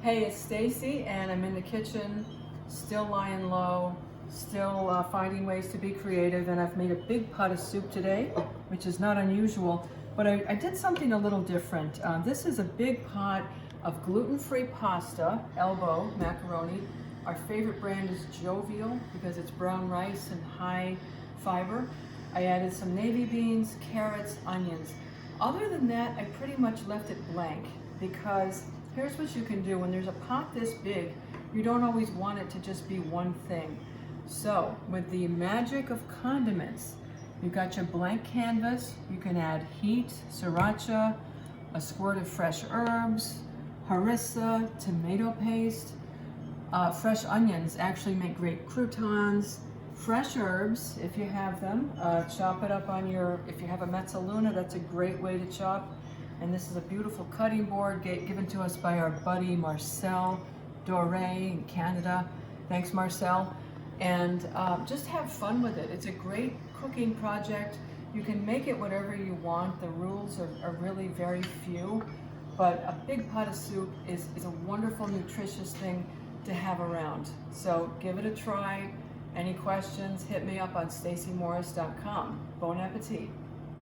Hey, it's Stacy, and I'm in the kitchen, still lying low, still finding ways to be creative, and I've made a big pot of soup today, which is not unusual, but I did something a little different. This is a big pot of gluten-free pasta, elbow macaroni. Our favorite brand is Jovial because it's brown rice and high fiber. I added some navy beans, carrots, onions. Other than that, I pretty much left it blank because here's what you can do. When there's a pot this big, you don't always want it to just be one thing. So with the magic of condiments, you've got your blank canvas. You can add heat, sriracha, a squirt of fresh herbs, harissa, tomato paste. Fresh onions actually make great croutons. Fresh herbs, if you have them, chop it up on if you have a mezzaluna, that's a great way to chop. And this is a beautiful cutting board given to us by our buddy Marcel Doré in Canada. Thanks, Marcel. And just have fun with it. It's a great cooking project. You can make it whatever you want. The rules are really very few, but a big pot of soup is a wonderful, nutritious thing to have around. So give it a try. Any questions, hit me up on stacymorris.com. Bon appetit.